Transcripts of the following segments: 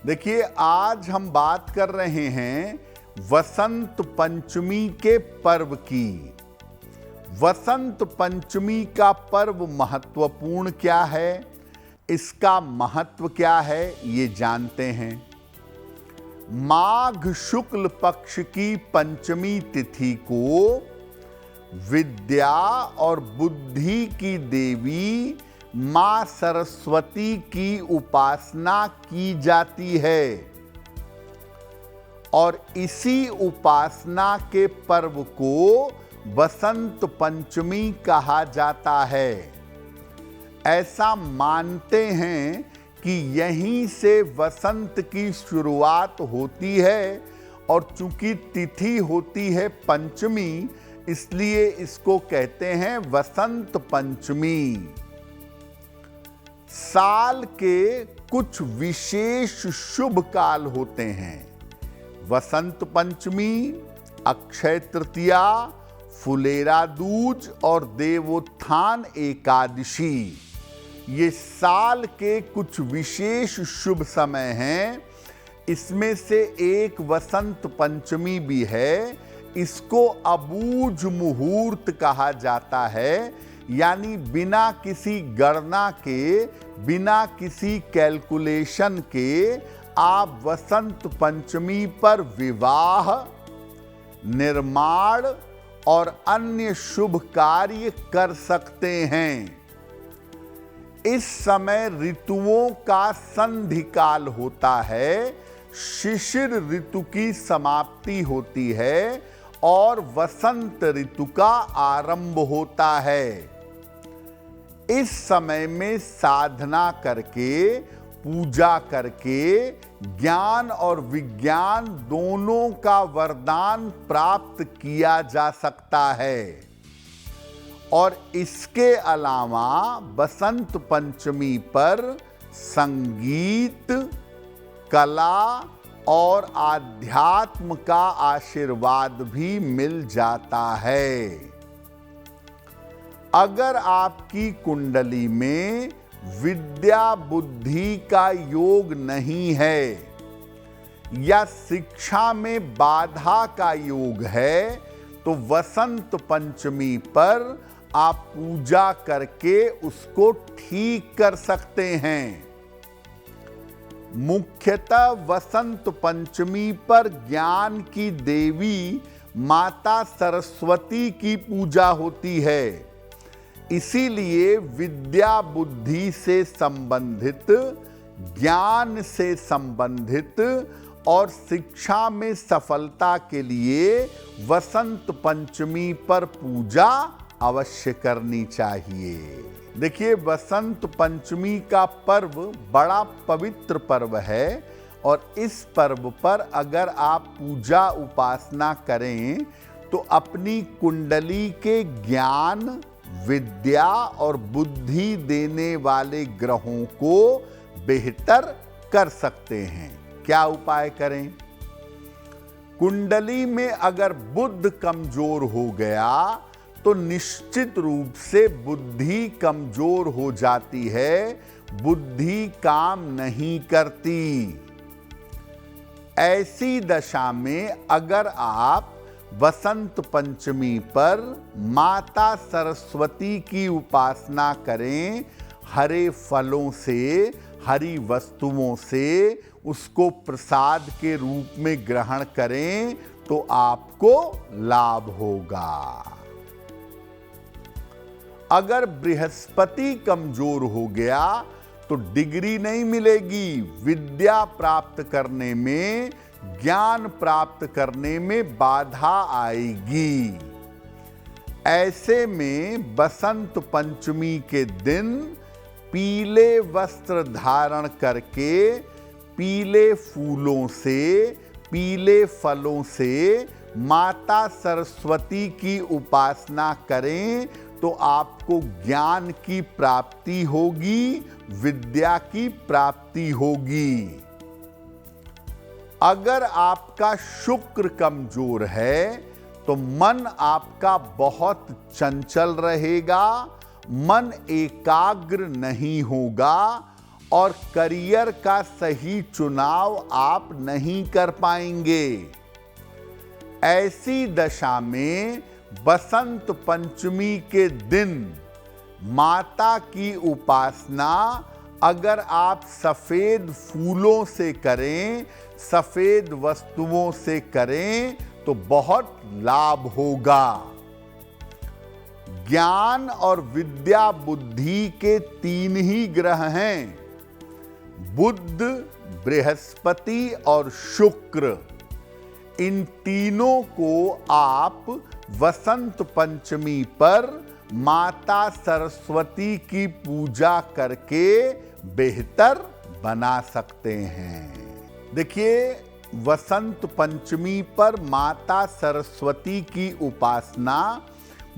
देखिए, आज हम बात कर रहे हैं वसंत पंचमी के पर्व की। वसंत पंचमी का पर्व महत्वपूर्ण क्या है, इसका महत्व क्या है, ये जानते हैं। माघ शुक्ल पक्ष की पंचमी तिथि को विद्या और बुद्धि की देवी मां सरस्वती की उपासना की जाती है और इसी उपासना के पर्व को वसंत पंचमी कहा जाता है। ऐसा मानते हैं कि यहीं से वसंत की शुरुआत होती है और चूंकि तिथि होती है पंचमी, इसलिए इसको कहते हैं वसंत पंचमी। साल के कुछ विशेष शुभ काल होते हैं। वसंत पंचमी, अक्षय तृतीया, फुलेरा दूज और देवोत्थान एकादशी, ये साल के कुछ विशेष शुभ समय हैं। इसमें से एक वसंत पंचमी भी है। इसको अबूझ मुहूर्त कहा जाता है, यानी बिना किसी गणना के, बिना किसी कैलकुलेशन के आप वसंत पंचमी पर विवाह, निर्माण और अन्य शुभ कार्य कर सकते हैं। इस समय ऋतुओं का संधिकाल होता है, शिशिर ऋतु की समाप्ति होती है और वसंत ऋतु का आरंभ होता है। इस समय में साधना करके, पूजा करके ज्ञान और विज्ञान दोनों का वरदान प्राप्त किया जा सकता है। और इसके अलावा बसंत पंचमी पर संगीत, कला और आध्यात्म का आशीर्वाद भी मिल जाता है। अगर आपकी कुंडली में विद्या बुद्धि का योग नहीं है या शिक्षा में बाधा का योग है, तो वसंत पंचमी पर आप पूजा करके उसको ठीक कर सकते हैं। मुख्यतः वसंत पंचमी पर ज्ञान की देवी माता सरस्वती की पूजा होती है। इसीलिए विद्या बुद्धि से संबंधित, ज्ञान से संबंधित और शिक्षा में सफलता के लिए वसंत पंचमी पर पूजा अवश्य करनी चाहिए। देखिए, वसंत पंचमी का पर्व बड़ा पवित्र पर्व है और इस पर्व पर अगर आप पूजा उपासना करें तो अपनी कुंडली के ज्ञान, विद्या और बुद्धि देने वाले ग्रहों को बेहतर कर सकते हैं। क्या उपाय करें? कुंडली में अगर बुध कमजोर हो गया तो निश्चित रूप से बुद्धि कमजोर हो जाती है, बुद्धि काम नहीं करती। ऐसी दशा में अगर आप वसंत पंचमी पर माता सरस्वती की उपासना करें, हरे फलों से, हरी वस्तुओं से उसको प्रसाद के रूप में ग्रहण करें तो आपको लाभ होगा। अगर बृहस्पति कमजोर हो गया तो डिग्री नहीं मिलेगी, विद्या प्राप्त करने में, ज्ञान प्राप्त करने में बाधा आएगी। ऐसे में बसंत पंचमी के दिन पीले वस्त्र धारण करके, पीले फूलों से, पीले फलों से माता सरस्वती की उपासना करें तो आपको ज्ञान की प्राप्ति होगी, विद्या की प्राप्ति होगी। अगर आपका शुक्र कमजोर है तो मन आपका बहुत चंचल रहेगा, मन एकाग्र नहीं होगा और करियर का सही चुनाव आप नहीं कर पाएंगे। ऐसी दशा में बसंत पंचमी के दिन माता की उपासना अगर आप सफेद फूलों से करें, सफेद वस्तुओं से करें तो बहुत लाभ होगा। ज्ञान और विद्या बुद्धि के 3 ही ग्रह हैं, बुध, बृहस्पति और शुक्र। इन तीनों को आप वसंत पंचमी पर माता सरस्वती की पूजा करके बेहतर बना सकते हैं। देखिए, वसंत पंचमी पर माता सरस्वती की उपासना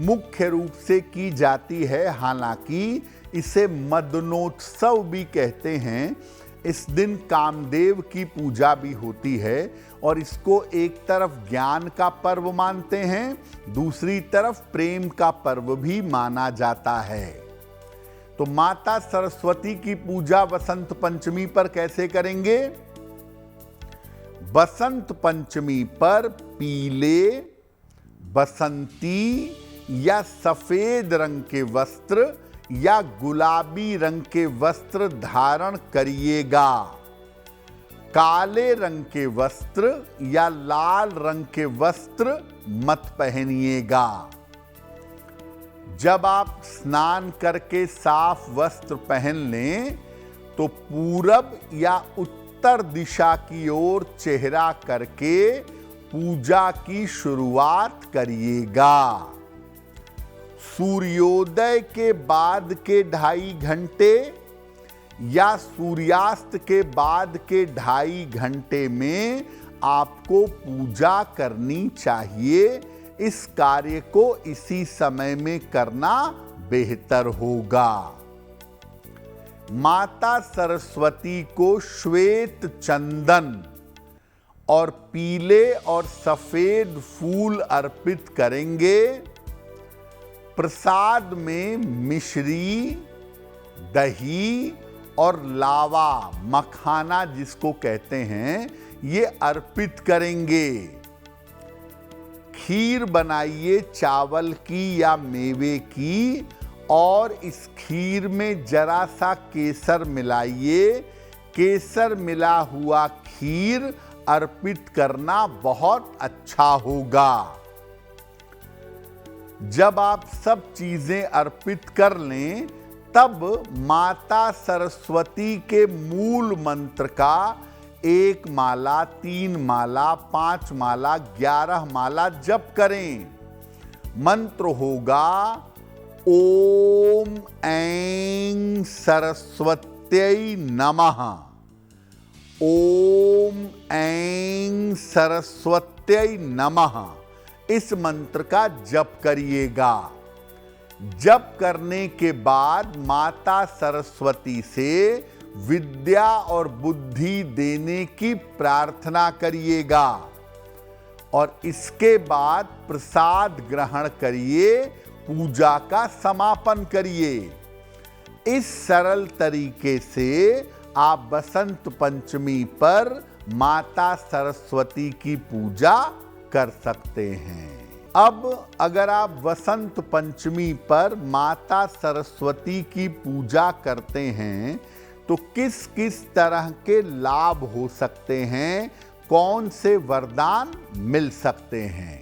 मुख्य रूप से की जाती है। हालांकि इसे मदनोत्सव भी कहते हैं। इस दिन कामदेव की पूजा भी होती है और इसको एक तरफ ज्ञान का पर्व मानते हैं, दूसरी तरफ प्रेम का पर्व भी माना जाता है। तो माता सरस्वती की पूजा वसंत पंचमी पर कैसे करेंगे? बसंत पंचमी पर पीले, बसंती या सफेद रंग के वस्त्र या गुलाबी रंग के वस्त्र धारण करिएगा। काले रंग के वस्त्र या लाल रंग के वस्त्र मत पहनिएगा। जब आप स्नान करके साफ वस्त्र पहन लें तो पूरब या उत्तर दिशा की ओर चेहरा करके पूजा की शुरुआत करिएगा। सूर्योदय के बाद के 2.5 घंटे या सूर्यास्त के बाद के 2.5 घंटे में आपको पूजा करनी चाहिए। इस कार्य को इसी समय में करना बेहतर होगा। माता सरस्वती को श्वेत चंदन और पीले और सफेद फूल अर्पित करेंगे। प्रसाद में मिश्री, दही और लावा, मखाना जिसको कहते हैं, ये अर्पित करेंगे। खीर बनाइए चावल की या मेवे की और इस खीर में जरा सा केसर मिलाइए। केसर मिला हुआ खीर अर्पित करना बहुत अच्छा होगा। जब आप सब चीजें अर्पित कर लें तब माता सरस्वती के मूल मंत्र का 1 माला, 3 माला, 5 माला, 11 माला जप करें। मंत्र होगा ओम ऐं सरस्वत्यै नमः। ओम ऐं सरस्वत्यै नमः। इस मंत्र का जप करिएगा। जप करने के बाद माता सरस्वती से विद्या और बुद्धि देने की प्रार्थना करिएगा और इसके बाद प्रसाद ग्रहण करिए, पूजा का समापन करिए। इस सरल तरीके से आप बसंत पंचमी पर माता सरस्वती की पूजा कर सकते हैं। अब अगर आप वसंत पंचमी पर माता सरस्वती की पूजा करते हैं तो किस किस तरह के लाभ हो सकते हैं, कौन से वरदान मिल सकते हैं?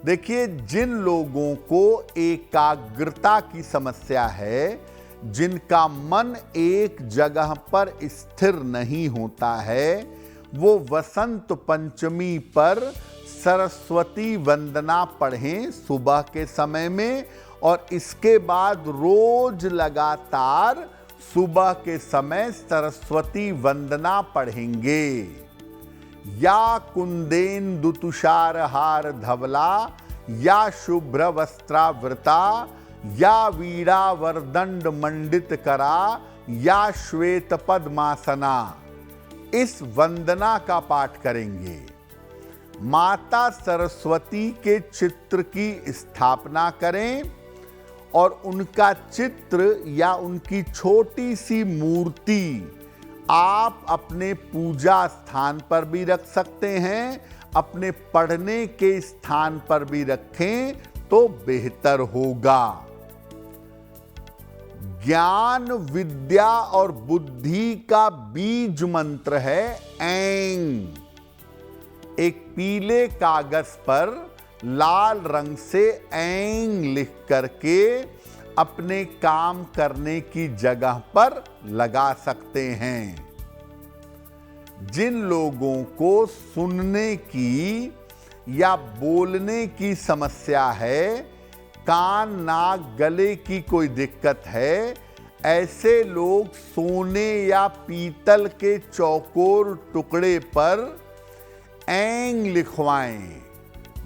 देखिए, जिन लोगों को एकाग्रता की समस्या है, जिनका मन एक जगह पर स्थिर नहीं होता है, वो वसंत पंचमी पर सरस्वती वंदना पढ़ें सुबह के समय में और इसके बाद रोज लगातार सुबह के समय सरस्वती वंदना पढ़ेंगे। या कुंदेन्दु तुषारहार धवला, या शुभ्र वस्त्रावृता, या वीणा वरदंड मंडित करा, या श्वेत पद्मासना। इस वंदना का पाठ करेंगे। माता सरस्वती के चित्र की स्थापना करें और उनका चित्र या उनकी छोटी सी मूर्ति आप अपने पूजा स्थान पर भी रख सकते हैं, अपने पढ़ने के स्थान पर भी रखें तो बेहतर होगा। ज्ञान, विद्या और बुद्धि का बीज मंत्र है ऐंग। एक पीले कागज पर लाल रंग से ऐंग लिख करके अपने काम करने की जगह पर लगा सकते हैं। जिन लोगों को सुनने की या बोलने की समस्या है, कान, नाक, गले की कोई दिक्कत है, ऐसे लोग सोने या पीतल के चौकोर टुकड़े पर ऐंग लिखवाएं।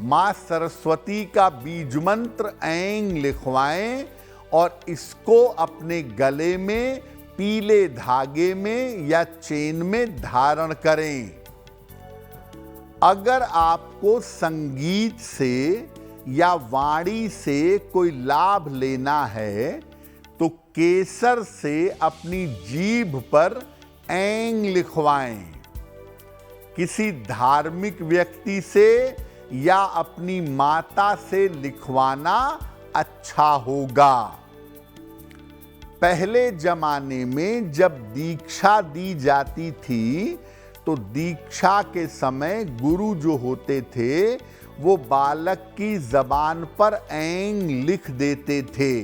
मां सरस्वती का बीज मंत्र ऐंग लिखवाएं और इसको अपने गले में पीले धागे में या चेन में धारण करें। अगर आपको संगीत से या वाणी से कोई लाभ लेना है तो केसर से अपनी जीभ पर ऐंग लिखवाएं। किसी धार्मिक व्यक्ति से या अपनी माता से लिखवाना अच्छा होगा। पहले जमाने में जब दीक्षा दी जाती थी तो दीक्षा के समय गुरु जो होते थे वो बालक की जबान पर ऐंग लिख देते थे।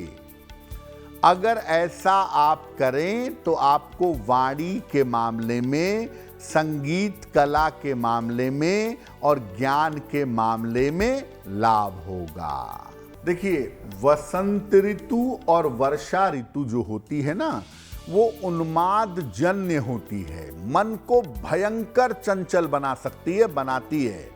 अगर ऐसा आप करें तो आपको वाणी के मामले में, संगीत कला के मामले में और ज्ञान के मामले में लाभ होगा। देखिए, वसंत ऋतु और वर्षा ऋतु जो होती है ना, वो उन्माद जन्य होती है, मन को भयंकर चंचल बना सकती है, बनाती है।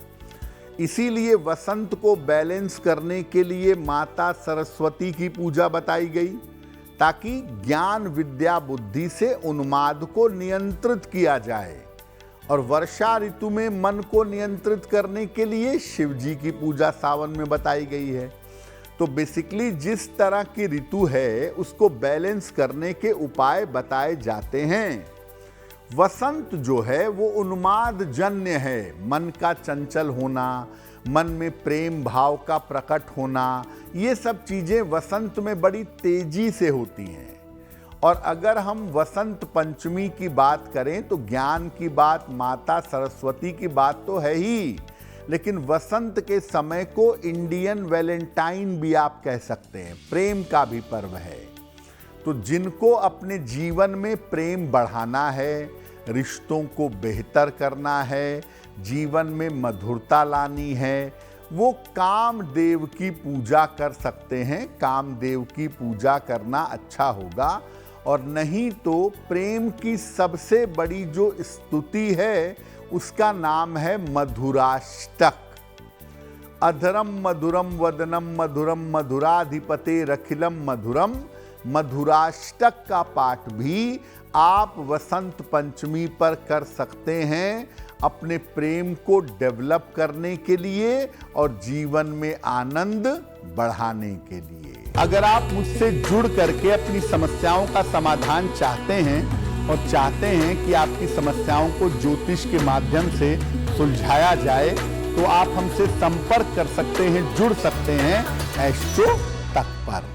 इसीलिए वसंत को बैलेंस करने के लिए माता सरस्वती की पूजा बताई गई, ताकि ज्ञान, विद्या, बुद्धि से उन्माद को नियंत्रित किया जाए। और वर्षा ऋतु में मन को नियंत्रित करने के लिए शिव जी की पूजा सावन में बताई गई है। तो बेसिकली जिस तरह की ऋतु है उसको बैलेंस करने के उपाय बताए जाते हैं। वसंत जो है वो उन्माद जन्य है, मन का चंचल होना, मन में प्रेम भाव का प्रकट होना, ये सब चीजें वसंत में बड़ी तेजी से होती हैं। और अगर हम वसंत पंचमी की बात करें तो ज्ञान की बात, माता सरस्वती की बात तो है ही, लेकिन वसंत के समय को इंडियन वैलेंटाइन भी आप कह सकते हैं, प्रेम का भी पर्व है। तो जिनको अपने जीवन में प्रेम बढ़ाना है, रिश्तों को बेहतर करना है, जीवन में मधुरता लानी है, वो कामदेव की पूजा कर सकते हैं। कामदेव की पूजा करना अच्छा होगा। और नहीं तो प्रेम की सबसे बड़ी जो स्तुति है उसका नाम है मधुराष्टक। अधरम मधुरम वदनम मधुरम मधुराधिपते रखिलम मधुरम। मधुराष्टक का पाठ भी आप वसंत पंचमी पर कर सकते हैं, अपने प्रेम को डेवलप करने के लिए और जीवन में आनंद बढ़ाने के लिए। अगर आप मुझसे जुड़ करके अपनी समस्याओं का समाधान चाहते हैं और चाहते हैं कि आपकी समस्याओं को ज्योतिष के माध्यम से सुलझाया जाए, तो आप हमसे संपर्क कर सकते हैं, जुड़ सकते हैं एस्ट्रो तक पर।